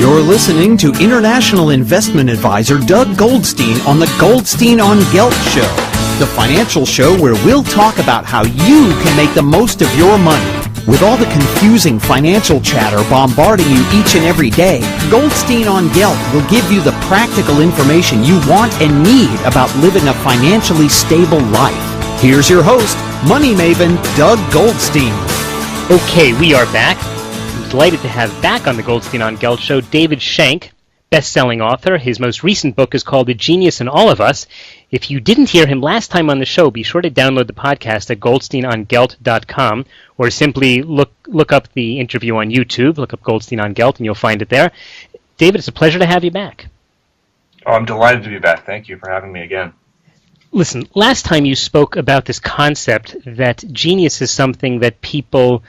You're listening to international investment advisor Doug Goldstein on the Goldstein on Gelt show, the financial show where we'll talk about how you can make the most of your money. With all the confusing financial chatter bombarding you each and every day, Goldstein on Gelt will give you the practical information you want and need about living a financially stable life. Here's your host, money maven Doug Goldstein. Okay, we are back. I'm delighted to have back on the Goldstein on Gelt show David Shenk, best-selling author. His most recent book is called The Genius in All of Us. If you didn't hear him last time on the show, be sure to download the podcast at goldsteinongelt.com or simply look up the interview on YouTube. Look up Goldstein on Gelt and you'll find it there. David, it's a pleasure to have you back. Oh, I'm delighted to be back. Thank you for having me again. Listen, last time you spoke about this concept that genius is something that people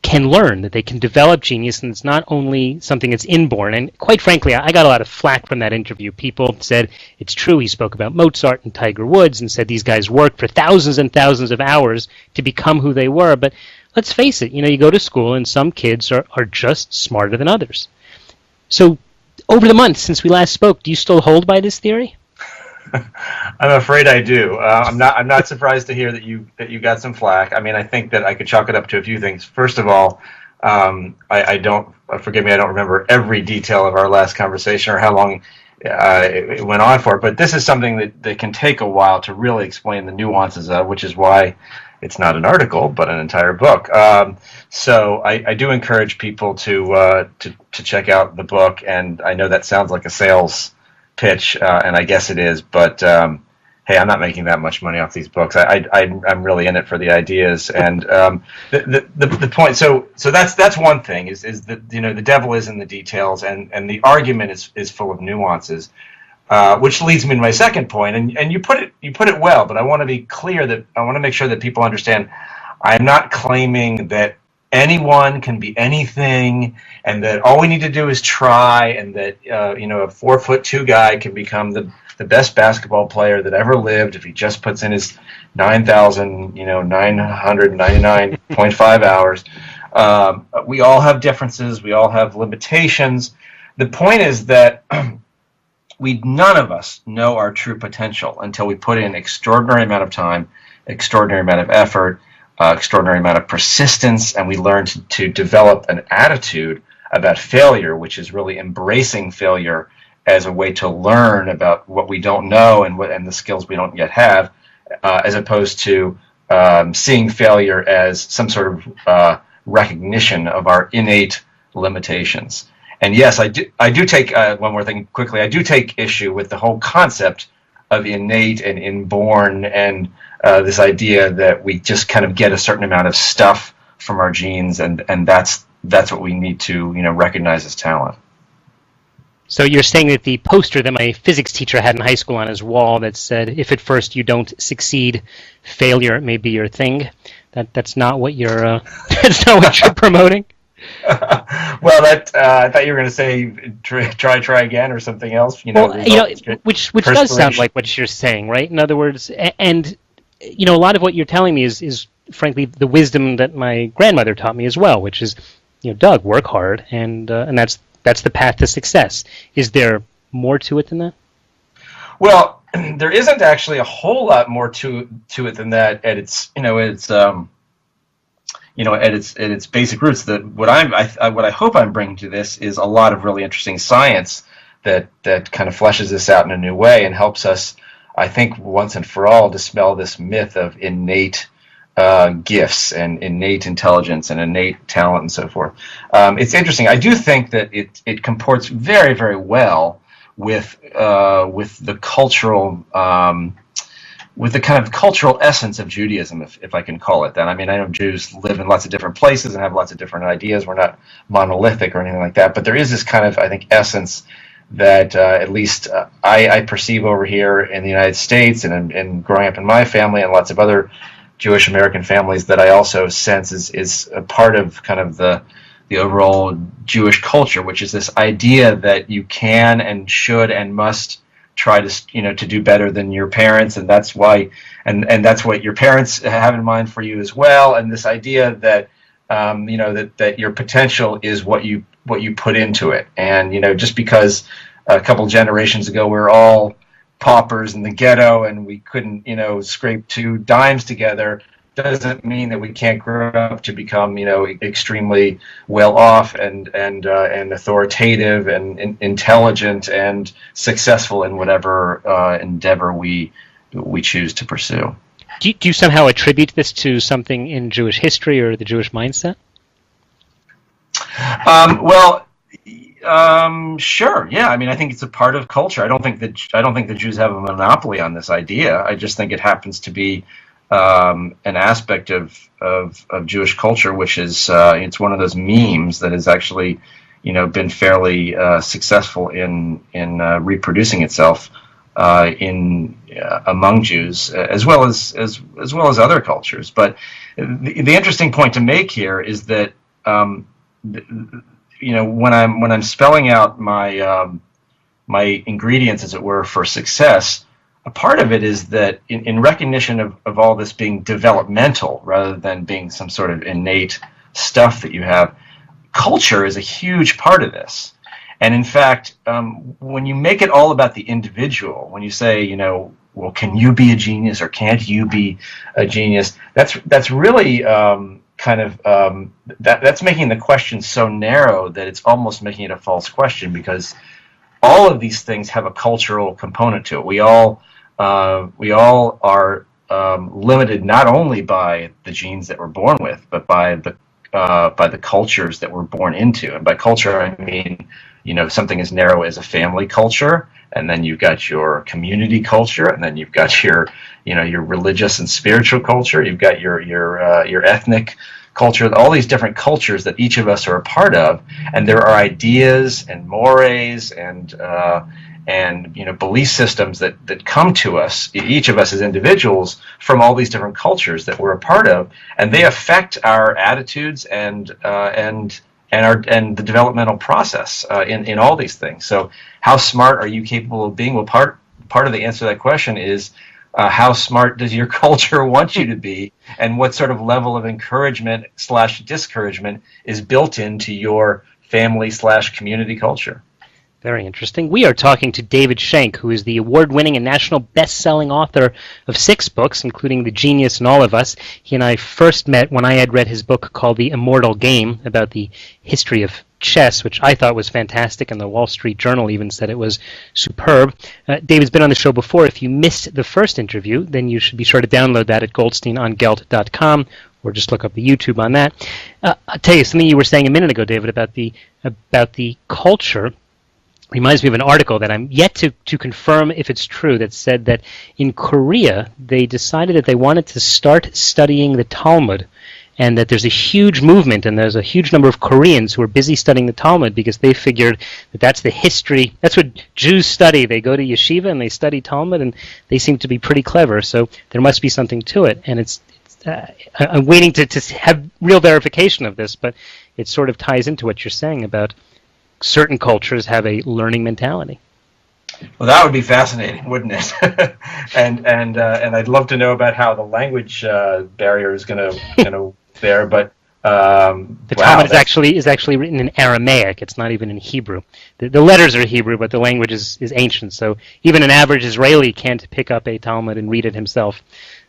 can learn, that they can develop genius, and it's not only something that's inborn. And quite frankly, I got a lot of flack from that interview. People said, it's true, he spoke about Mozart and Tiger Woods and said these guys worked for thousands and thousands of hours to become who they were. But let's face it, you go to school and some kids are just smarter than others. So over the months since we last spoke, do you still hold by this theory? I'm afraid I do. I'm not surprised to hear that you got some flack. I mean, I think that I could chalk it up to a few things. First of all, I don't, forgive me, I don't remember every detail of our last conversation or how long it went on for. But this is something that can take a while to really explain the nuances of, which is why it's not an article but an entire book. So I do encourage people to check out the book, and I know that sounds like a sales pitch, and I guess it is, but hey, I'm not making that much money off these books. I'm really in it for the ideas, and the point. So that's one thing is that the devil is in the details, and the argument is full of nuances, which leads me to my second point. And you put it well, but I want to be clear that I want to make sure that people understand. I'm not claiming that anyone can be anything, and that all we need to do is try, and that a 4'2" guy can become the best basketball player that ever lived if he just puts in his 9,999.5 hours. We all have differences. We all have limitations. The point is that none of us know our true potential until we put in extraordinary amount of time, extraordinary amount of effort, extraordinary amount of persistence, and we learn to develop an attitude about failure, which is really embracing failure as a way to learn about what we don't know and the skills we don't yet have, as opposed to seeing failure as some sort of recognition of our innate limitations. And yes, I do take one more thing quickly. I do take issue with the whole concept of innate and inborn, and this idea that we just kind of get a certain amount of stuff from our genes, and that's what we need to recognize as talent. So you're saying that the poster that my physics teacher had in high school on his wall that said, "If at first you don't succeed, failure may be your thing," that's not what you're that's not what you're promoting? Well, I thought you were going to say try again or something else. Which does sound like what you're saying, right? In other words, and a lot of what you're telling me is frankly the wisdom that my grandmother taught me as well, which is, Doug, work hard, and that's the path to success. Is there more to it than that? Well, there isn't actually a whole lot more to it than that. At its at its basic roots, that what I hope I'm bringing to this is a lot of really interesting science that kind of fleshes this out in a new way and helps us, I think, once and for all, dispel this myth of innate gifts and innate intelligence and innate talent and so forth. It's interesting. I do think that it comports very, very well with the cultural. With the kind of cultural essence of Judaism, if I can call it that. I mean, I know Jews live in lots of different places and have lots of different ideas. We're not monolithic or anything like that, but there is this kind of, I think, essence that at least I perceive over here in the United States and growing up in my family and lots of other Jewish American families that I also sense is a part of kind of the overall Jewish culture, which is this idea that you can and should and must try to do better than your parents, and that's why, and that's what your parents have in mind for you as well. And this idea that that your potential is what you put into it. And just because a couple generations ago we were all paupers in the ghetto and we couldn't scrape 2 dimes together, doesn't mean that we can't grow up to become extremely well off and authoritative and intelligent and successful in whatever endeavor we choose to pursue. Do you somehow attribute this to something in Jewish history or the Jewish mindset? Sure. Yeah. I mean, I think it's a part of culture. I don't think the Jews have a monopoly on this idea. I just think it happens to be an aspect of Jewish culture, which is it's one of those memes that has actually been fairly successful in reproducing itself among Jews as well as other cultures. But the interesting point to make here is that when I'm spelling out my ingredients, as it were, for success, a part of it is that in recognition of all this being developmental rather than being some sort of innate stuff that you have, culture is a huge part of this. And in fact, when you make it all about the individual, when you say, well, can you be a genius or can't you be a genius, that's really that's making the question so narrow that it's almost making it a false question, because all of these things have a cultural component to it. We all are limited not only by the genes that we're born with, but by the cultures that we're born into. And by culture, I mean, something as narrow as a family culture, and then you've got your community culture, and then you've got your religious and spiritual culture. You've got your ethnic culture. All these different cultures that each of us are a part of, and there are ideas and mores and belief systems that come to us, each of us as individuals, from all these different cultures that we're a part of, and they affect our attitudes and the developmental process in all these things. So, how smart are you capable of being? Well, part of the answer to that question is how smart does your culture want you to be, and what sort of level of encouragement/discouragement is built into your family/community culture. Very interesting. We are talking to David Shenk, who is the award-winning and national best-selling author of 6 books, including The Genius in All of Us. He and I first met when I had read his book called The Immortal Game, about the history of chess, which I thought was fantastic, and the Wall Street Journal even said it was superb. David's been on the show before. If you missed the first interview, then you should be sure to download that at goldsteinongelt.com, or just look up the YouTube on that. I'll tell you something you were saying a minute ago, David, about the culture. Reminds me of an article that I'm yet to confirm if it's true, that said that in Korea they decided that they wanted to start studying the Talmud, and that there's a huge movement and there's a huge number of Koreans who are busy studying the Talmud because they figured that that's the history, that's what Jews study. They go to yeshiva and they study Talmud, and they seem to be pretty clever, so there must be something to it. And I'm waiting to have real verification of this, but it sort of ties into what you're saying about certain cultures have a learning mentality. Well, that would be fascinating, wouldn't it? and I'd love to know about how the language barrier is going to there. But the Talmud is actually written in Aramaic. It's not even in Hebrew. The letters are Hebrew, but the language is ancient. So even an average Israeli can't pick up a Talmud and read it himself.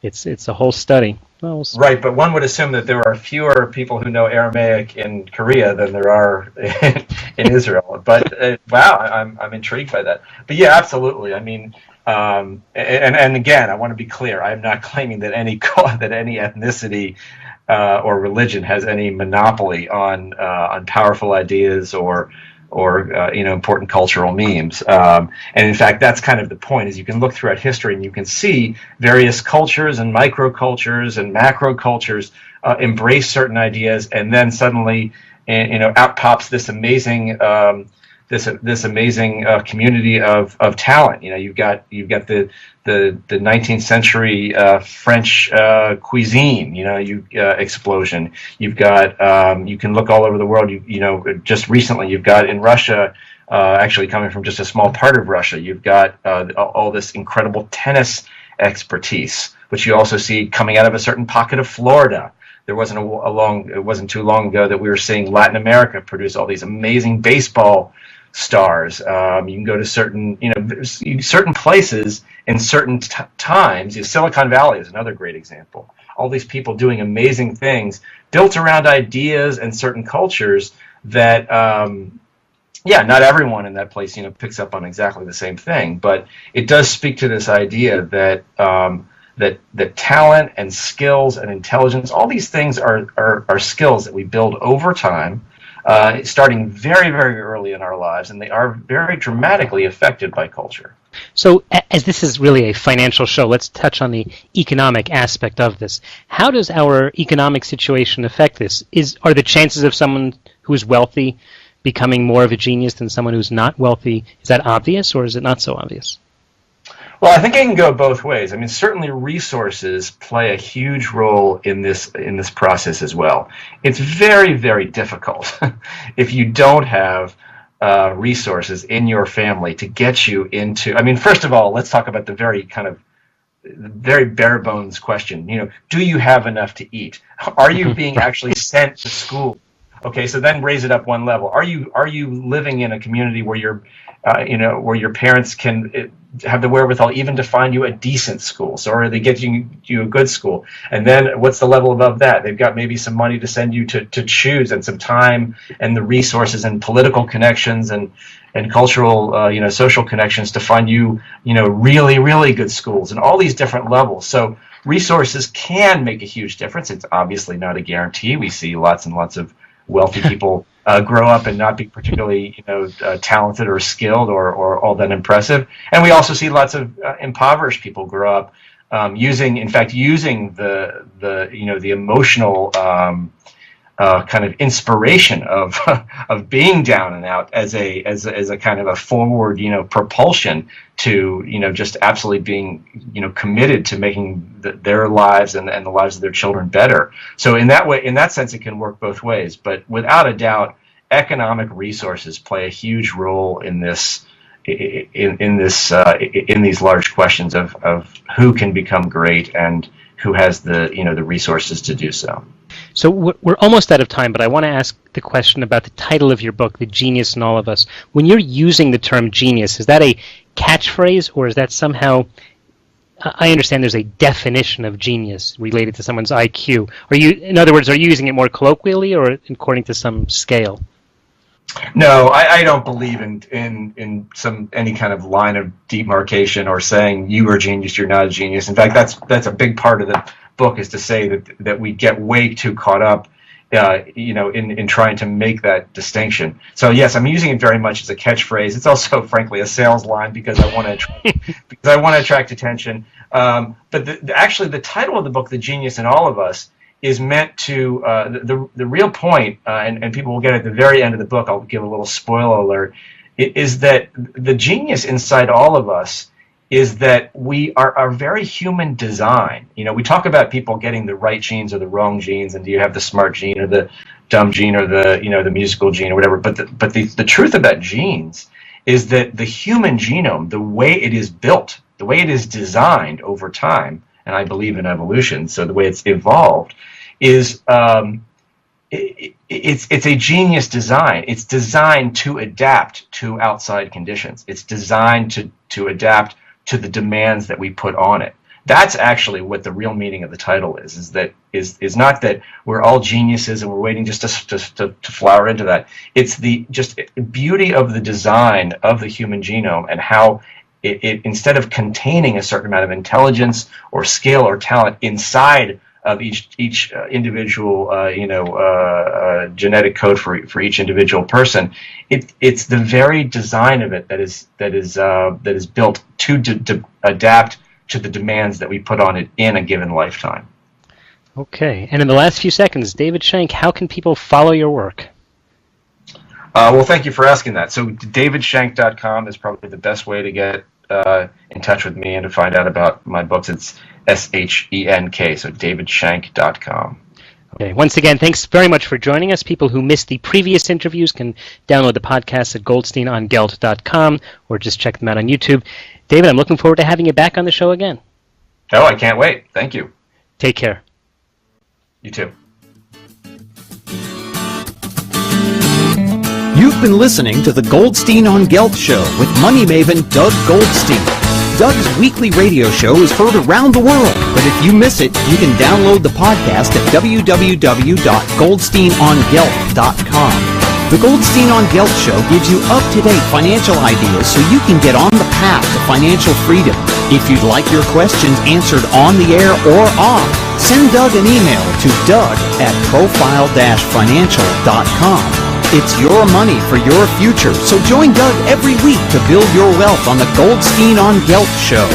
It's a whole study. Well, right, but one would assume that there are fewer people who know Aramaic in Korea than there are in Israel. But wow, I'm intrigued by that. But yeah, absolutely. I mean, and again, I want to be clear. I'm not claiming that any ethnicity or religion has any monopoly on powerful ideas or important cultural memes. And in fact, that's kind of the point, is you can look throughout history and you can see various cultures and microcultures and macro cultures embrace certain ideas, and then suddenly, out pops this amazing community of talent. You've got the 19th century French cuisine, explosion. You've got you can look all over the world. Just recently you've got in Russia, actually coming from just a small part of Russia, you've got all this incredible tennis expertise, which you also see coming out of a certain pocket of Florida. It wasn't too long ago that we were seeing Latin America produce all these amazing baseball stars. You can go to certain places in certain times. Silicon Valley is another great example. All these people doing amazing things built around ideas and certain cultures that, not everyone in that place, picks up on exactly the same thing. But it does speak to this idea that that talent and skills and intelligence, all these things are skills that we build over time, starting very, very early in our lives, and they are very dramatically affected by culture. So, as this is really a financial show, let's touch on the economic aspect of this. How does our economic situation affect this? Are the chances of someone who is wealthy becoming more of a genius than someone who's not wealthy, is that obvious, or is it not so obvious? Well, I think it can go both ways. I mean, certainly resources play a huge role in this process as well. It's very, very difficult if you don't have resources in your family to get you into. I mean, first of all, let's talk about the very bare bones question. Do you have enough to eat? Are you being actually sent to school? Okay, so then raise it up one level. Are you living in a community where where your parents can have the wherewithal even to find you a decent school? So are they getting you a good school? And then what's the level above that? They've got maybe some money to send you to choose, and some time and the resources and political connections and cultural, social connections to find you, really, really good schools, and all these different levels. So resources can make a huge difference. It's obviously not a guarantee. We see lots and lots of wealthy people grow up and not be particularly, talented or skilled or all that impressive. And we also see lots of impoverished people grow up using the emotional kind of inspiration of of being down and out as a kind of a forward, propulsion to, just absolutely being, committed to making their lives and the lives of their children better. So in that sense, it can work both ways. But without a doubt, economic resources play a huge role in this. In these large questions of who can become great and who has the resources to do so. So we're almost out of time, but I want to ask the question about the title of your book, The Genius in All of Us. When you're using the term genius, is that a catchphrase, or is that somehow, I understand there's a definition of genius related to someone's IQ. In other words, are you using it more colloquially or according to some scale? No, I don't believe in any kind of line of demarcation or saying you are a genius, you're not a genius. In fact, that's a big part of the book, is to say that we get way too caught up, in trying to make that distinction. So yes, I'm using it very much as a catchphrase. It's also, frankly, a sales line because I want to attract attention. But actually, the title of the book, The Genius in All of Us, is meant to, the real point, and people will get at the very end of the book, I'll give a little spoiler alert, is that the genius inside all of us is that we are very human design. We talk about people getting the right genes or the wrong genes, and do you have the smart gene or the dumb gene or the musical gene or whatever, but the truth about genes is that the human genome, the way it is built, the way it is designed over time, and I believe in evolution, so the way it's evolved, is it's a genius design. It's designed to adapt to outside conditions. It's designed to adapt to the demands that we put on it. That's actually what the real meaning of the title is not that we're all geniuses and we're waiting just to flower into that. It's the just beauty of the design of the human genome and how it instead of containing a certain amount of intelligence or skill or talent inside of each individual genetic code for each individual person, it's the very design of it that is built to adapt to the demands that we put on it in a given lifetime. Okay, and in the last few seconds, David Shenk, how can people follow your work? Well, thank you for asking that. So davidshenk.com is probably the best way to get in touch with me and to find out about my books. It's SHENK, so davidshenk.com. Okay. Once again, thanks very much for joining us. People who missed the previous interviews can download the podcast at goldsteinongelt.com or just check them out on YouTube. David, I'm looking forward to having you back on the show again. Oh, I can't wait. Thank you. Take care. You too. You've been listening to the Goldstein on Gelt Show with money maven Doug Goldstein. Doug's weekly radio show is heard around the world, but if you miss it, you can download the podcast at www.goldsteinongelt.com. The Goldstein on Gelt Show gives you up-to-date financial ideas so you can get on the path to financial freedom. If you'd like your questions answered on the air or off, send Doug an email to doug@profile-financial.com. It's your money for your future, so join Doug every week to build your wealth on the Goldstein on Gelt Show.